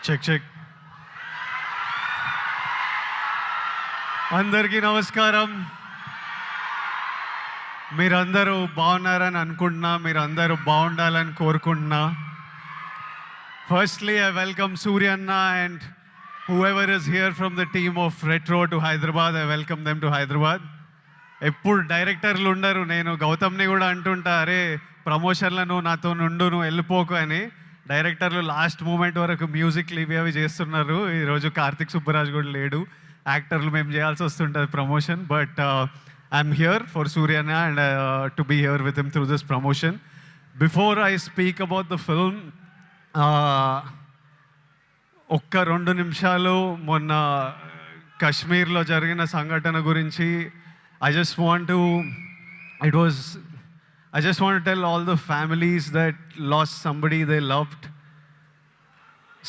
Check check. అందరికీ నమస్కారం. మీరందరూ బాగున్నారని అనుకుంటున్నా, మీరందరూ బాగుండాలని కోరుకుంటున్నా. Firstly, I welcome Suryanna and whoever is here from the team of Retro to Hyderabad. I welcome them to Hyderabad. ఎప్పుడు డైరెక్టర్లు ఉండరు. నేను గౌతమ్ని కూడా అంటుంటా, అరే ప్రమోషన్లో నువ్వు నాతో నుండు, నువ్వు వెళ్ళిపోకు అని. డైరెక్టర్లు లాస్ట్ మూమెంట్ వరకు మ్యూజిక్లు ఇవి అవి చేస్తున్నారు. ఈరోజు కార్తిక్ సుబ్బరాజ్ కూడా లేడు. యాక్టర్లు మేము చేయాల్సి వస్తుంటుంది promotion. But I'm here for సూర్యన్న and to be here with him through this promotion. Before I speak about the film, ఒక్క 2 నిమిషాలు మొన్న కశ్మీర్లో జరిగిన సంఘటన గురించి I just want to tell all the families that lost somebody they loved,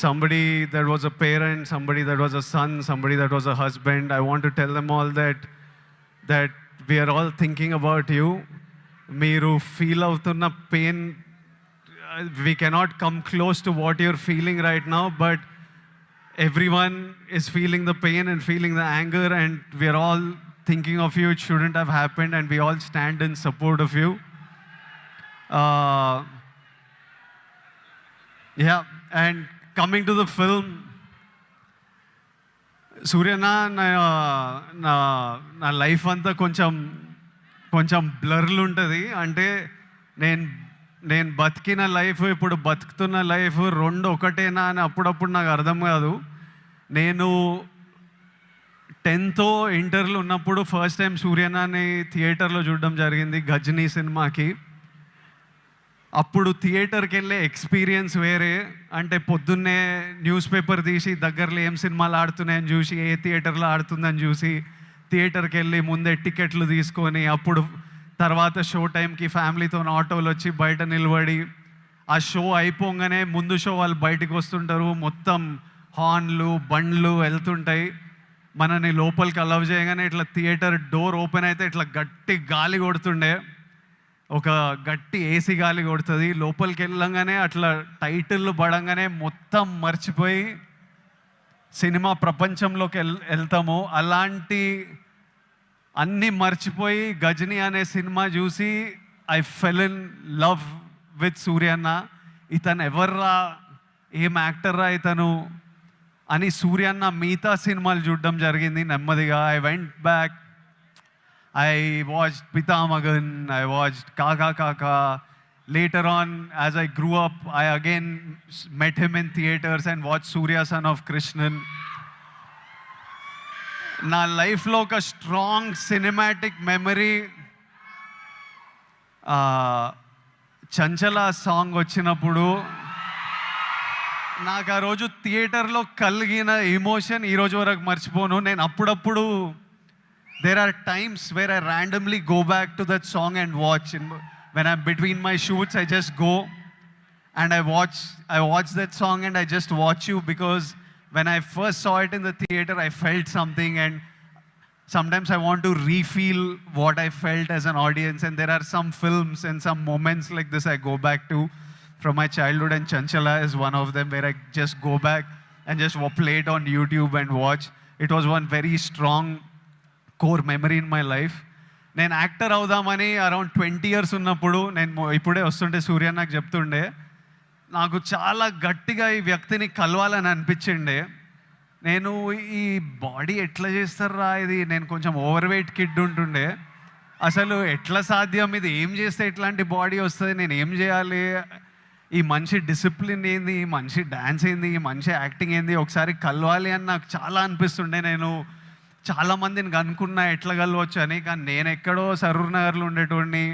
somebody that was a parent, somebody that was a son, somebody that was a husband. I want to tell them all that we are all thinking about you. Meeru feel avutunna pain, we cannot come close to what you're feeling right now, but everyone is feeling the pain and feeling the anger, and we are all thinking of you. It shouldn't have happened, and we all stand in support of you. Yeah, and coming to the film, Suryanna, నా life అంతా కొంచెం బ్లర్లు ఉంటుంది. అంటే నేను బతికిన life, ఇప్పుడు బతుకుతున్న life రెండు ఒకటేనా అని అప్పుడప్పుడు నాకు అర్థం కాదు. నేను 10th ఇంటర్లో ఉన్నప్పుడు ఫస్ట్ టైం సూర్యన్నని థియేటర్లో చూడడం జరిగింది, గజనీ సినిమాకి. అప్పుడు థియేటర్కి వెళ్ళే ఎక్స్పీరియన్స్ వేరే. అంటే పొద్దున్నే న్యూస్ పేపర్ తీసి దగ్గరలో ఏం సినిమాలు ఆడుతున్నాయని చూసి, ఏ థియేటర్లో ఆడుతుందని చూసి థియేటర్కి వెళ్ళి ముందే టికెట్లు తీసుకొని, అప్పుడు తర్వాత షో టైంకి ఫ్యామిలీతో ఆటోలు వచ్చి బయట నిలబడి, ఆ షో అయిపోగానే ముందు షో వాళ్ళు బయటకు వస్తుంటారు, మొత్తం హార్న్లు బండ్లు వెళ్తుంటాయి. మనని లోపలికి అలవ్ చేయగానే ఇట్లా థియేటర్ డోర్ ఓపెన్ అయితే ఇట్లా గట్టి గాలి కొడుతుండే, ఒక గట్టి ఏసీ గాలి కొడుతుంది. లోపలికి వెళ్ళంగానే అట్లా టైటిల్ పడంగానే మొత్తం మర్చిపోయి సినిమా ప్రపంచంలోకి వెళ్తాము. అలాంటి అన్నీ మర్చిపోయి గజనీ అనే సినిమా చూసి I fell in love with సూర్యన్న. ఇతను ఎవర్రా, ఏం యాక్టర్రా ఇతను అని సూర్యన్న మిగతా సినిమాలు చూడడం జరిగింది నెమ్మదిగా. I went back, I watched Pithamagan, I watched Kaaka Kaaka. Later on, as I grew up, I again met him in theaters and watched Surya Son of Krishnan. నా లైఫ్లో ఒక స్ట్రాంగ్ సినిమాటిక్ మెమరీ, చంచల సాంగ్ వచ్చినప్పుడు నాకు ఆ రోజు థియేటర్లో కలిగిన ఎమోషన్ ఈరోజు వరకు మర్చిపోను. నేను అప్పుడప్పుడు there are times where I randomly go back to that song and watch. When I'm between my shoots, I just go and I watch that song and I just watch you, because when I first saw it in the theater, I felt something, and sometimes I want to refeel what I felt as an audience. And there are some films and some moments like this I go back to from my childhood, and Chanchala is one of them, where I just go back and just play it on YouTube and watch. It was one very strong core memory in my life. నేను actor అవుదామని around 20 years ఉన్నప్పుడు, నేను ఇప్పుడే వస్తుంటే సూర్య నాకు చెప్తుండే, నాకు చాలా గట్టిగా ఈ వ్యక్తిని కలవాలని అనిపించిండే. నేను ఈ బాడీ ఎట్లా చేస్తారా ఇది, నేను కొంచెం ఓవర్ వెయిట్ కిడ్ ఉంటుండే, అసలు ఎట్లా సాధ్యం, ఇది ఏం చేస్తే ఇట్లాంటి బాడీ వస్తుంది, నేను ఏం చేయాలి, ఈ మనిషి డిసిప్లిన్ ఏంది, ఈ మనిషి డ్యాన్స్ ఏంది, ఈ మనిషి యాక్టింగ్ ఏంది, ఒకసారి కలవాలి అని నాకు చాలా అనిపిస్తుండే. నేను చాలామందిని కనుక్కున్నా ఎట్లా కలవచ్చు అని, కానీ నేను ఎక్కడో సరూర్ నగర్లో ఉండేటోడిని,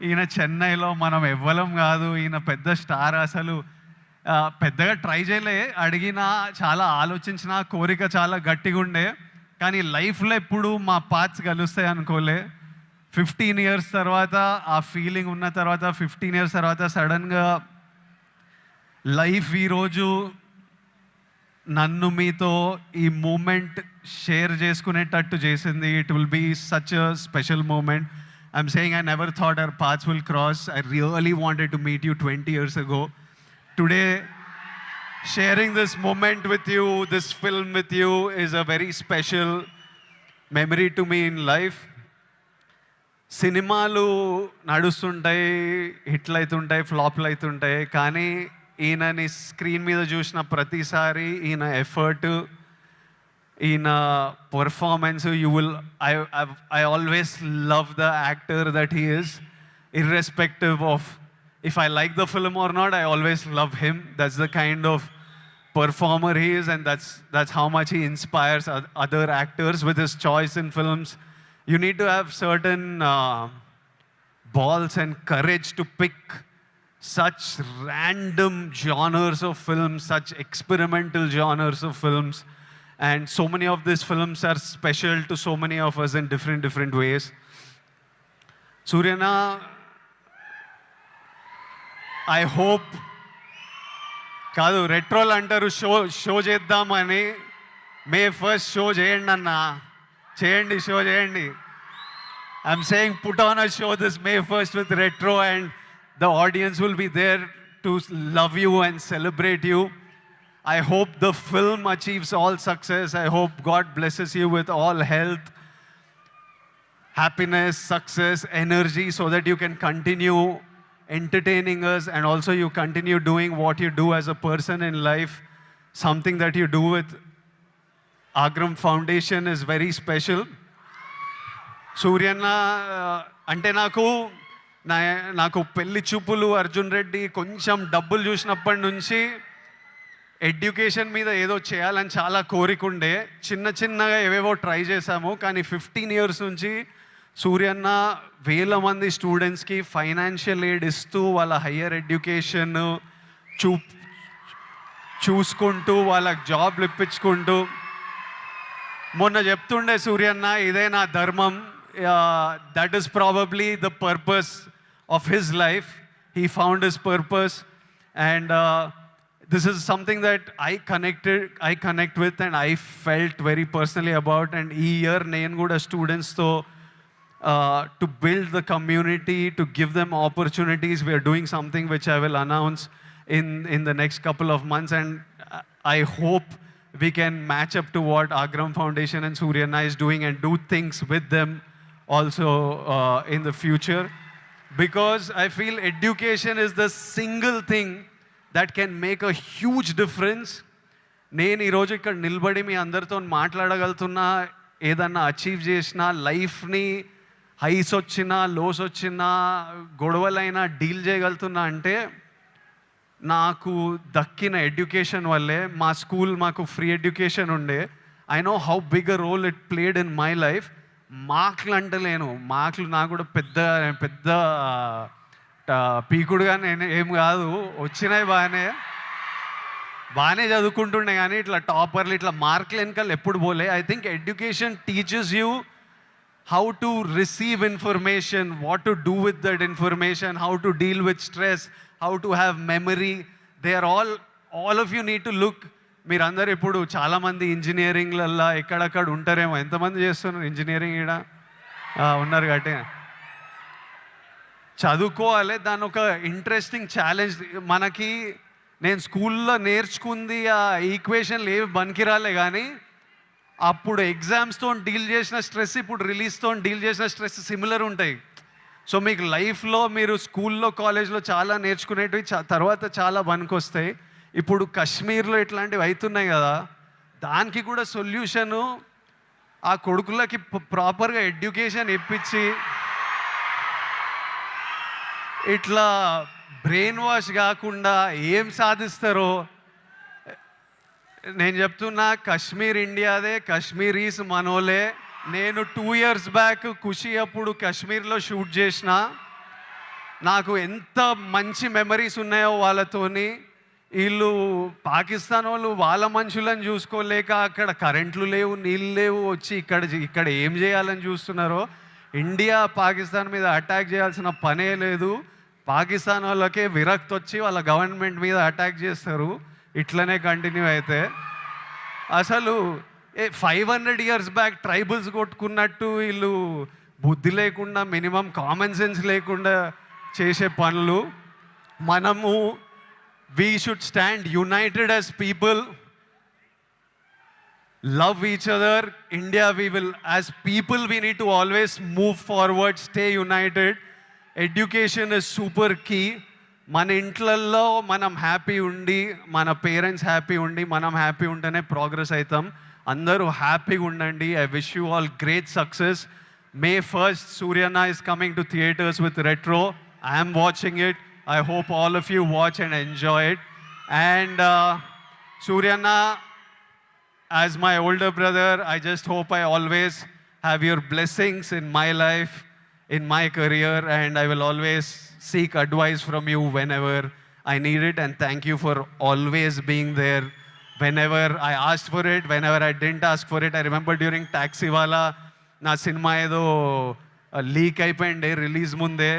ఈయన చెన్నైలో, మనం ఎవ్వలం కాదు, ఈయన పెద్ద స్టార్. అసలు పెద్దగా ట్రై చేయలే, అడిగినా చాలా ఆలోచించిన, కోరిక చాలా గట్టిగా ఉండే, కానీ లైఫ్లో ఎప్పుడు మా పాత్స్ కలుస్తాయి అనుకోలే. 15 years తర్వాత ఆ ఫీలింగ్ ఉన్న తర్వాత, 15 years తర్వాత సడన్గా లైఫ్ ఈరోజు నన్ను మీతో ఈ మూమెంట్ షేర్ చేసుకునేటట్టు చేసింది. It will be such a special moment. I'm saying I never thought our paths will cross. I really wanted to meet you 20 years ago. Today sharing this moment with you, this film with you, is a very special memory to me in life. సినిమాలు నడుస్తుంటాయి, హిట్లు అవుతుంటాయి, ఫ్లాప్లు అవుతుంటాయి, కానీ ఈయనని screen మీద చూసిన ప్రతిసారి ఈయన ఎఫర్ట్, ఈయన performance, I always love the actor that he is, irrespective of if I like the film or not. I always love him. That's the kind of performer he is, and that's how much he inspires other actors with his choice in films. You need to have certain balls and courage to pick such random genres of films, such experimental genres of films. And so many of these films are special to so many of us in different ways. Suryana, I hope కాదు, రెట్రోలు అంటారు show చేద్దామని. మే 1st show చేయండి అన్న, చేయండి, show చేయండి. I'm saying put on a show this May 1st with retro, and the audience will be there to love you and celebrate you. I hope the film achieves all success. I hope God blesses you with all health, happiness, success, energy, so that you can continue entertaining us, and also you continue doing what you do as a person in life. Something that you do with Agram Foundation is very special. సూర్యన్న అంటే నాకు పెళ్లి చూపులు, అర్జున్ రెడ్డి, కొంచెం డబ్బులు చూసినప్పటి నుంచి education మీద ఏదో చేయాలని చాలా కోరికుండే. చిన్నగా ఏవేవో ట్రై చేశాము, కానీ 15 years నుంచి సూర్యన్న వేల మంది స్టూడెంట్స్కి ఫైనాన్షియల్ ఎయిడ్ ఇస్తూ వాళ్ళ హయ్యర్ ఎడ్యుకేషన్ చూసుకుంటూ వాళ్ళకి జాబ్లు ఇప్పించుకుంటూ, మొన్న చెప్తుండే సూర్యన్న, ఇదే నా ధర్మం. That is probably the purpose of his life. He found his purpose, and this is something that I connect with, and I felt very personally about. And ee year nenu kuda students tho to build the community, to give them opportunities, we are doing something which I will announce in the next couple of months, and I hope we can match up to what Agram Foundation and Suryana is doing, and do things with them also in the future, because I feel education is the single thing that can make a huge difference. నేను ఈరోజు ఇక్కడ నిలబడి మీ అందరితో మాట్లాడగలుగుతున్నా, ఏదన్నా achieve చేసినా, లైఫ్ని highs వచ్చినా, lows వచ్చినా, గొడవలైనా డీల్ చేయగలుగుతున్నా అంటే నాకు దక్కిన ఎడ్యుకేషన్ వల్లే. మా స్కూల్ మాకు ఫ్రీ ఎడ్యుకేషన్ ఉండే. I know how big a role it played in my life. మార్కులు అంటలేను, మార్కులు నాకు కూడా పెద్ద పీకుడుగా నేను ఏం కాదు, వచ్చినాయి బాగానే చదువుకుంటుండే, కానీ ఇట్లా టాపర్లు, ఇట్లా మార్కులు వెనకాల ఎప్పుడు పోలే. I think education teaches you how to receive information, what to do with that information, how to deal with stress, how to have memory. They are all of you need to look. మీరందరూ ఇప్పుడు చాలామంది ఇంజనీరింగ్లల్లో ఎక్కడక్కడ ఉంటారేమో. ఎంతమంది చేస్తున్నారు engineering? ఇక్కడ ఉన్నారు కాబట్టి చదువుకోవాలి. దాని ఒక ఇంట్రెస్టింగ్ ఛాలెంజ్ మనకి. నేను స్కూల్లో నేర్చుకుంది ఆ ఈక్వేషన్లు ఏవి బనికిరాలే, కానీ అప్పుడు ఎగ్జామ్స్తో డీల్ చేసిన స్ట్రెస్, ఇప్పుడు రిలీజ్తో డీల్ చేసిన స్ట్రెస్ సిమిలర్ ఉంటాయి. సో మీకు లైఫ్లో మీరు స్కూల్లో, కాలేజ్లో చాలా నేర్చుకునేటివి తర్వాత చాలా పనికొస్తాయి. ఇప్పుడు కాశ్మీర్లో ఇట్లాంటివి అవుతున్నాయి కదా, దానికి కూడా సొల్యూషను ఆ కొడుకులకి ప్రాపర్గా ఎడ్యుకేషన్ ఇప్పించి, ఇట్లా బ్రెయిన్ వాష్ కాకుండా ఏం సాధిస్తారో నేను చెప్తున్నా. కాశ్మీర్ ఇండియాదే, కాశ్మీరీస్ మనోలే. నేను 2 years బ్యాక్ ఖుషి అప్పుడు కాశ్మీర్లో షూట్ చేసిన. నాకు ఎంత మంచి మెమరీస్ ఉన్నాయో వాళ్ళతోని. వీళ్ళు పాకిస్తాన్ వాళ్ళు వాళ్ళ మనుషులను చూసుకోలేక, అక్కడ కరెంట్లు లేవు, నీళ్ళు లేవు, వచ్చి ఇక్కడ ఏం చేయాలని చూస్తున్నారో. ఇండియా పాకిస్తాన్ మీద అటాక్ చేయాల్సిన పనే లేదు. పాకిస్తాన్ వాళ్ళకే విరక్తి వచ్చి వాళ్ళ గవర్నమెంట్ మీద అటాక్ చేస్తారు. ఇట్లనే కంటిన్యూ అయితే అసలు 500 years బ్యాక్ ట్రైబల్స్ కొట్టుకున్నట్టు వీళ్ళు బుద్ధి లేకుండా, మినిమం కామన్ సెన్స్ లేకుండా చేసే పనులు. మనము We should stand united as people, love each other. India, we will, as people, we need to always move forward, stay united. Education is super key. మన ఇంట్లల్లో మనం happy ఉండి, మన పేరెంట్స్ హ్యాపీ ఉండి, మనం హ్యాపీ ఉంటేనే ప్రోగ్రెస్ అవుతాం. అందరూ హ్యాపీగా ఉండండి. I wish you all great success. May 1st, Suryana is coming to theaters with Retro. I am watching it. I hope all of you watch and enjoy it. And Suryana, as my older brother, I just hope I always have your blessings in my life, in my career, and I will always seek advice from you whenever I need it. And thank you for always being there whenever I asked for it, whenever I didn't ask for it. I remember during Taxiwala, నా cinema ఏదో leak అయిపోయింది release ముందే.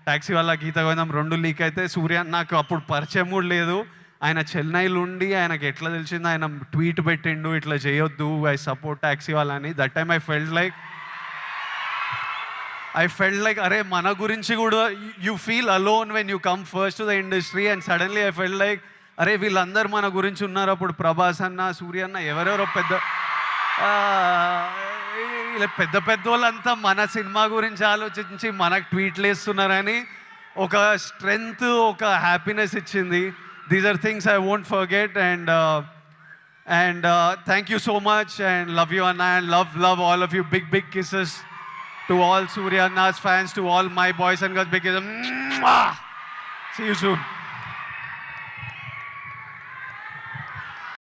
Taxi వాళ్ళ గీత గోవిందం 2 leak అయితే సూర్య నాకు అప్పుడు పరిచయం కూడా లేదు. ఆయన చెన్నైలో ఉండి ఆయనకి ఎట్లా తెలిసింది, ఆయన ట్వీట్ పెట్టిండు ఇట్లా చేయొద్దు, ఐ సపోర్ట్ ట్యాక్సీ వాళ్ళని. That time I felt like అరే మన గురించి కూడా you feel alone when you come first to the industry. And suddenly I felt like అరే వీళ్ళందరూ మన గురించి ఉన్నారు. అప్పుడు ప్రభాస్ అన్న, సూర్య అన్న, ఎవరెవరో ఇలా పెద్ద వాళ్ళంతా మన సినిమా గురించి ఆలోచించి మనకు ట్వీట్లు వేస్తున్నారని ఒక స్ట్రెంగ్త్, ఒక హ్యాపీనెస్ ఇచ్చింది. These are things I won't forget. And thank you so much and love you అన్న. And love all of you. Big kisses to all Surya Anna's fans, to all my boys and girls. Big kisses. See you soon.